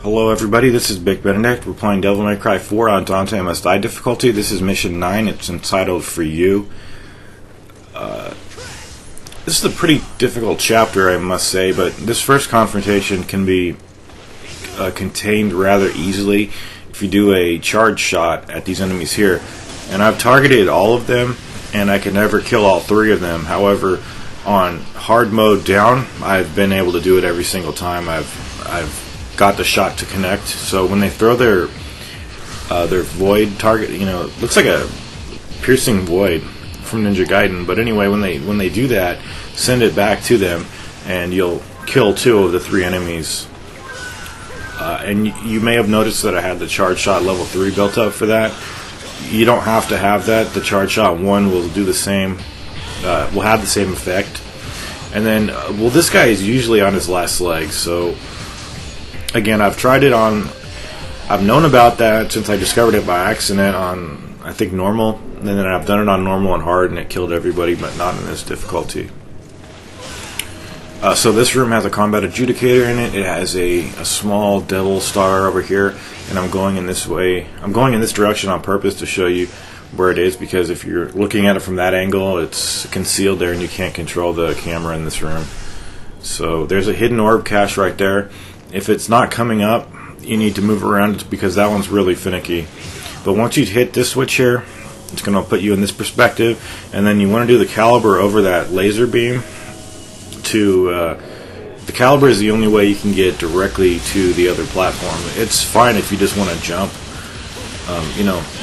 Hello everybody, this is Big Benedict. We're playing Devil May Cry 4 on Dante Must Die difficulty. This is mission 9. It's entitled For You. This is a pretty difficult chapter, I must say, but this first confrontation can be contained rather easily if you do a charge shot at these enemies here. And I've targeted all of them, and I can never kill all three of them. However, on hard mode down, I've been able to do it every single time. I've got the shot to connect. So when they throw their void target, it looks like a piercing void from Ninja Gaiden. But anyway, when they do that, send it back to them, and you'll kill 2 of the 3 enemies. And you may have noticed that I had the charge shot level 3 built up for that. You don't have to have that. The charge shot 1 will do the same. Will have the same effect. And then, this guy is usually on his last leg, so. Again, I've tried it on. I've known about that since I discovered it by accident on, I think, normal. And then I've done it on normal and hard, and it killed everybody, but not in this difficulty. So this room has a combat adjudicator in it. It has a small devil star over here, and I'm going in this way. I'm going in this direction on purpose to show you where it is, because if you're looking at it from that angle, it's concealed there, and you can't control the camera in this room. So there's a hidden orb cache right there. If it's not coming up, you need to move around because that one's really finicky. But once you hit this switch here, it's going to put you in this perspective, and then you want to do the caliber over that laser beam. The caliber is the only way you can get directly to the other platform. It's fine if you just want to jump.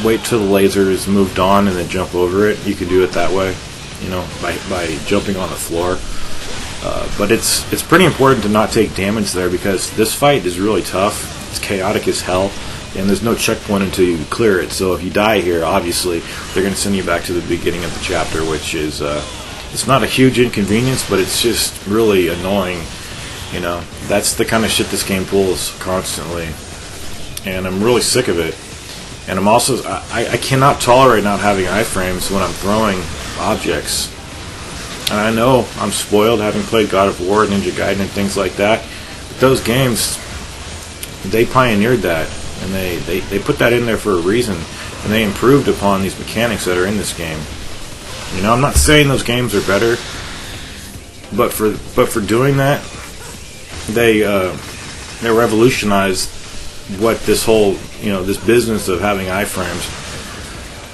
Wait till the laser is moved on and then jump over it. You can do it that way, by jumping on the floor. But it's pretty important to not take damage there, because this fight is really tough. It's chaotic as hell, and there's no checkpoint until you clear it. So if you die here, obviously they're going to send you back to the beginning of the chapter, which is it's not a huge inconvenience, but it's just really annoying. That's the kind of shit this game pulls constantly, and I'm really sick of it. And I'm also I cannot tolerate not having iframes when I'm throwing objects. And I know I'm spoiled having played God of War, Ninja Gaiden, and things like that. But those games, they pioneered that, and they put that in there for a reason, and they improved upon these mechanics that are in this game. I'm not saying those games are better, but for doing that, they revolutionized what this whole this business of having iframes,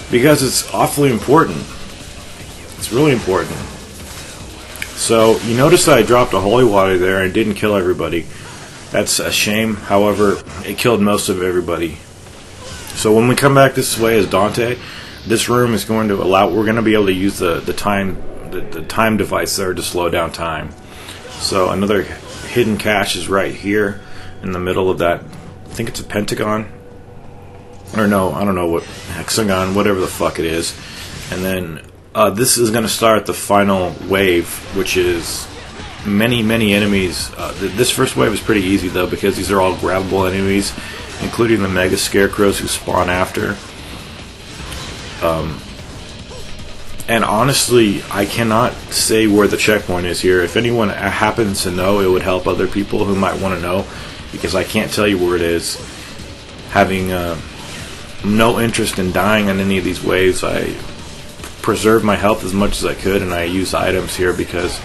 because it's awfully important. It's really important. So, you notice that I dropped a holy water there and didn't kill everybody. That's a shame. However, it killed most of everybody. So when we come back this way as Dante, this room is going to allow. We're going to be able to use the time device there to slow down time. So another hidden cache is right here in the middle of that. I think it's a pentagon. Or no, I don't know what, hexagon, whatever the fuck it is. And then this is going to start the final wave, which is many enemies. This first wave is pretty easy, though, because these are all grabbable enemies, including the mega scarecrows who spawn after. And honestly, I cannot say where the checkpoint is here. If anyone happens to know, it would help other people who might want to know, because I can't tell you where it is. Having no interest in dying on any of these waves, I preserve my health as much as I could, and I use items here because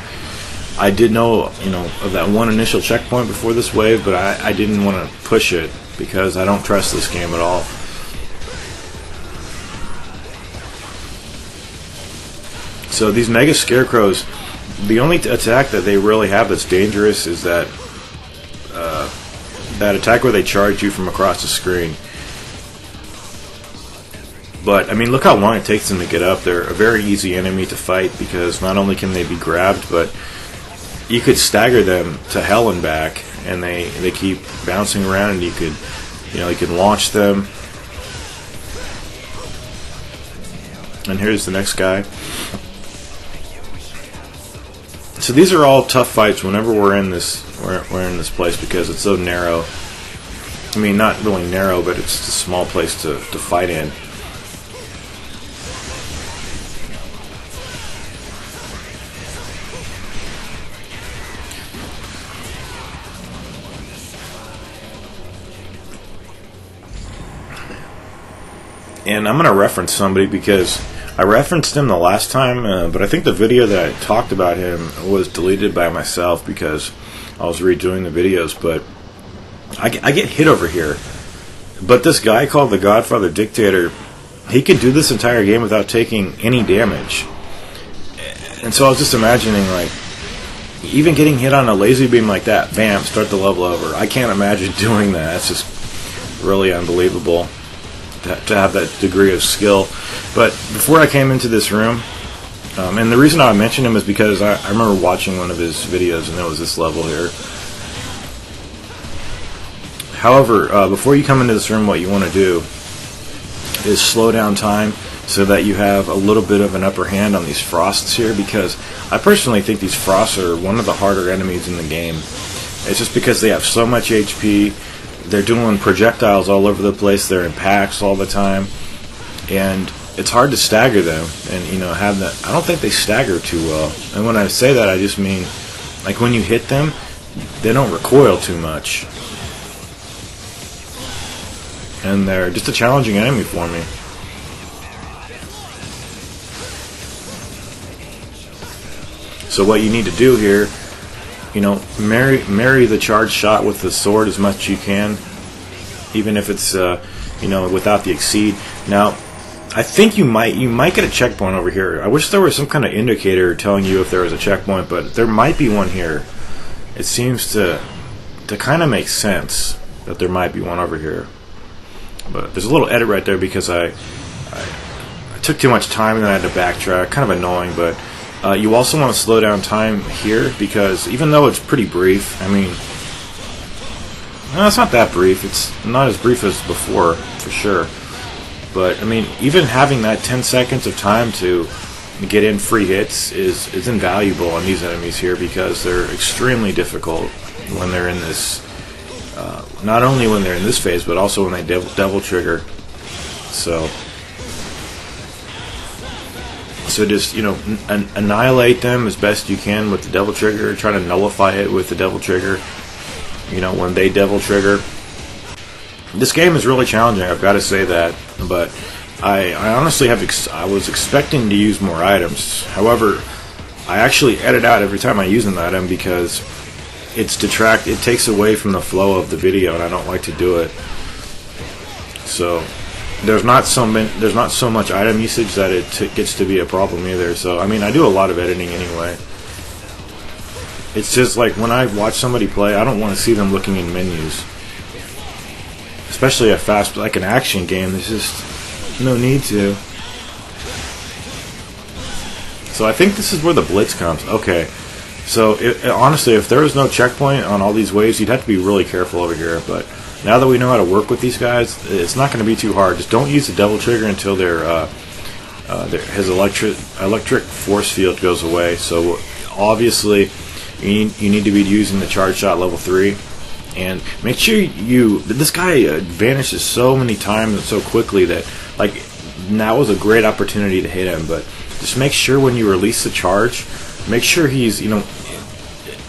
I did know, of that one initial checkpoint before this wave, but I didn't want to push it because I don't trust this game at all. So these mega scarecrows, the only attack that they really have that's dangerous is that attack where they charge you from across the screen. But, look how long it takes them to get up. They're a very easy enemy to fight because not only can they be grabbed, but you could stagger them to hell and back, and they keep bouncing around, and you can launch them. And here's the next guy. So these are all tough fights whenever we're in this place, because it's so narrow. Not really narrow, but it's a small place to fight in. And I'm going to reference somebody because I referenced him the last time, but I think the video that I talked about him was deleted by myself because I was redoing the videos. But I get hit over here. But this guy called the Godfather Dictator, he could do this entire game without taking any damage. And so I was just imagining, like, even getting hit on a laser beam like that, bam, start the level over. I can't imagine doing that. It's just really unbelievable to have that degree of skill. But before I came into this room, and the reason I mentioned him is because I remember watching one of his videos, and there was this level here. However, before you come into this room, what you want to do is slow down time so that you have a little bit of an upper hand on these frosts here, because I personally think these frosts are one of the harder enemies in the game. It's just because they have so much HP, they're doing projectiles all over the place, they're in packs all the time, and it's hard to stagger them, and have that. I don't think they stagger too well, and when I say that, I just mean, like, when you hit them, they don't recoil too much. And they're just a challenging enemy for me. So what you need to do here, marry the charged shot with the sword as much as you can, even if it's without the exceed. Now, I think you might get a checkpoint over here. I wish there was some kind of indicator telling you if there was a checkpoint, but there might be one here. It seems to kind of make sense that there might be one over here. But there's a little edit right there because I took too much time and then I had to backtrack. Kind of annoying, but you also want to slow down time here because even though it's pretty brief, I mean, no, it's not that brief. It's not as brief as before, for sure. But, I mean, even having that 10 seconds of time to get in free hits is invaluable on these enemies here because they're extremely difficult when they're in this. Not only when they're in this phase, but also when they devil trigger. So just annihilate them as best you can with the devil trigger. Try to nullify it with the devil trigger. When they devil trigger. This game is really challenging. I've got to say that, but I honestly I was expecting to use more items. However, I actually edit out every time I use an item because it takes away from the flow of the video, and I don't like to do it. So there's not so much item usage that it gets to be a problem either. So I mean, I do a lot of editing anyway. It's just like when I watch somebody play, I don't want to see them looking in menus, especially like an action game. There's just no need to. So I think this is where the Blitz comes. Okay. So, honestly, if there was no checkpoint on all these waves, you'd have to be really careful over here. But now that we know how to work with these guys, it's not going to be too hard. Just don't use the devil trigger until his electric force field goes away. So, obviously, you need to be using the charge shot level 3. And make sure this guy vanishes so many times and so quickly that, like, now was a great opportunity to hit him. But just make sure when you release the charge, make sure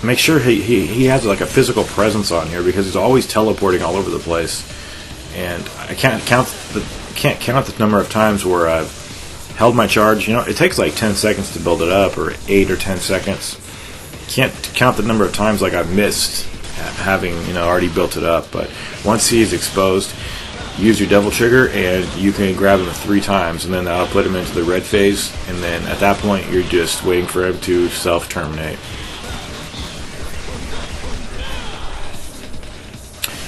make sure he has like a physical presence on here because he's always teleporting all over the place, and I can't count the number of times where I've held my charge. It takes like 10 seconds to build it up, or 8 or 10 seconds. Can't count the number of times like I've missed having already built it up. But once he's exposed, use your devil trigger and you can grab him 3 times, and then that'll put him into the red phase, and then at that point you're just waiting for him to self-terminate.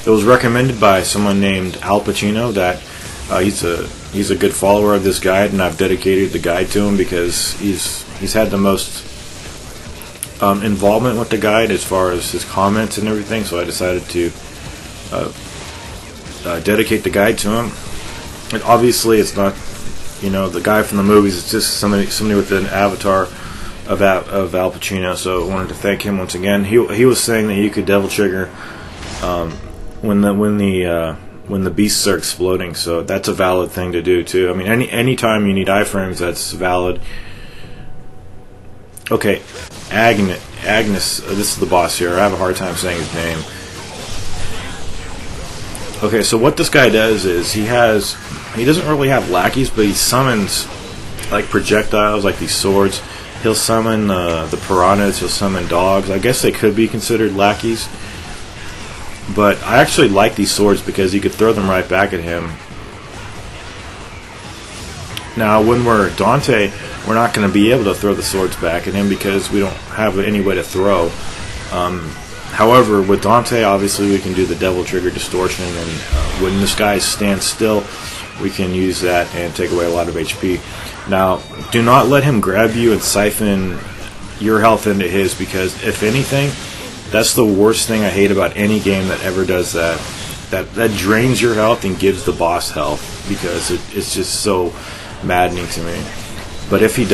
It was recommended by someone named Al Pacino that he's a good follower of this guide, and I've dedicated the guide to him because he's had the most involvement with the guide as far as his comments and everything, so I decided to dedicate the guide to him. And obviously it's not the guy from the movies, it's just somebody with an avatar of Al Pacino, so I wanted to thank him once again. He was saying that you could devil trigger when the beasts are exploding, so that's a valid thing to do too. I mean, any time you need iframes, that's valid. Okay, Agnus, this is the boss here. I have a hard time saying his name. Okay, so what this guy does is he doesn't really have lackeys, but he summons like projectiles, like these swords. He'll summon the piranhas. He'll summon dogs. I guess they could be considered lackeys, but I actually like these swords because you could throw them right back at him. Now, when we're Dante, we're not going to be able to throw the swords back at him because we don't have any way to throw. However, with Dante, obviously we can do the devil trigger distortion, and when this guy stands still, we can use that and take away a lot of HP. Now, do not let him grab you and siphon your health into his, because if anything, that's the worst thing I hate about any game that ever does that. That drains your health and gives the boss health, because it's just so maddening to me. But if he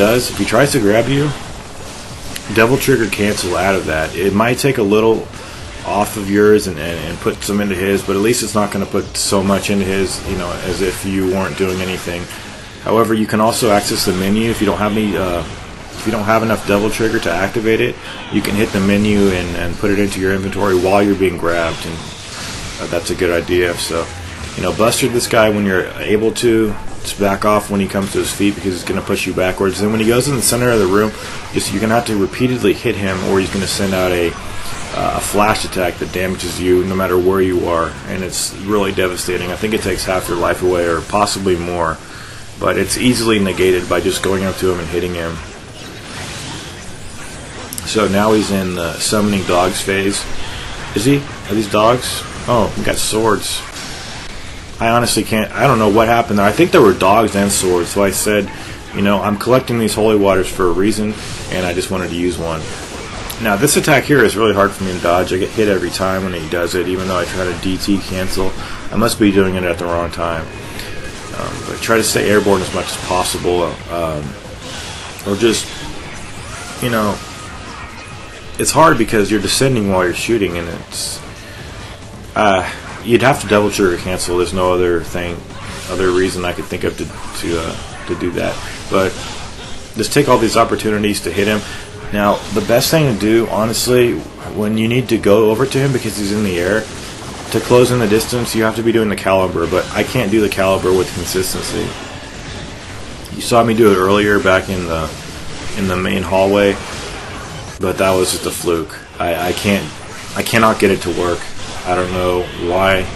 tries to grab you, devil trigger cancel out of that. It might take a little off of yours and put some into his, but at least it's not going to put so much into his, as if you weren't doing anything. However, you can also access the menu if you don't have any. If you don't have enough devil trigger to activate it, you can hit the menu and put it into your inventory while you're being grabbed, and that's a good idea. So, buster this guy when you're able to. Just back off when he comes to his feet, because he's going to push you backwards. Then when he goes in the center of the room, you're going to have to repeatedly hit him, or he's going to send out a flash attack that damages you no matter where you are, and it's really devastating. I think it takes half your life away, or possibly more, but it's easily negated by just going up to him and hitting him. So now he's in the summoning dogs phase. Is he? Are these dogs? Oh, we got swords. I honestly can't. I don't know what happened there. I think there were dogs and swords. So I said, I'm collecting these holy waters for a reason, and I just wanted to use one. Now, this attack here is really hard for me to dodge. I get hit every time when he does it, even though I try to DT cancel. I must be doing it at the wrong time. But try to stay airborne as much as possible, or just, it's hard because you're descending while you're shooting, and it's. You'd have to double trigger cancel. There's no other reason I could think of to do that. But just take all these opportunities to hit him. Now, the best thing to do, honestly, when you need to go over to him because he's in the air, to close in the distance, you have to be doing the caliber. But I can't do the caliber with consistency. You saw me do it earlier back in the main hallway, but that was just a fluke. I cannot get it to work. I don't know why.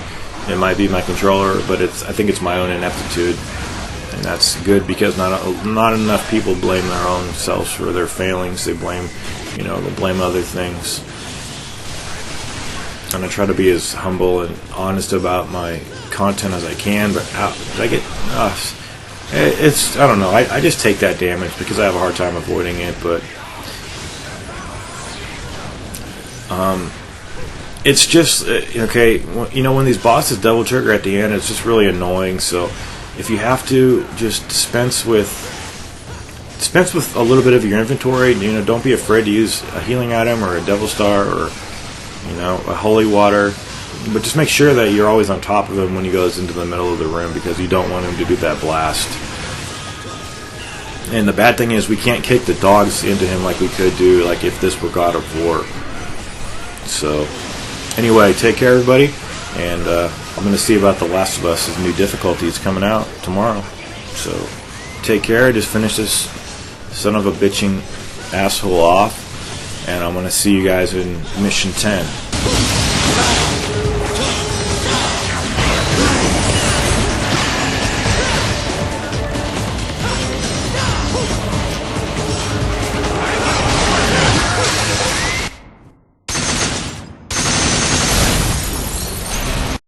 It might be my controller, but I think it's my own ineptitude, and that's good because not enough people blame their own selves for their failings. They blame other things. And I try to be as humble and honest about my content as I can, but I don't know. I just take that damage because I have a hard time avoiding it, but it's just, okay, when these bosses double trigger at the end, it's just really annoying. So if you have to, just dispense with a little bit of your inventory. Don't be afraid to use a healing item or a devil star or, a holy water. But just make sure that you're always on top of him when he goes into the middle of the room, because you don't want him to do that blast. And the bad thing is we can't kick the dogs into him like we could do, like if this were God of War. So anyway, take care, everybody, and I'm going to see about The Last of Us' new difficulty. It's coming out tomorrow. So take care. Just finish this son of a bitching asshole off, and I'm going to see you guys in Mission 10.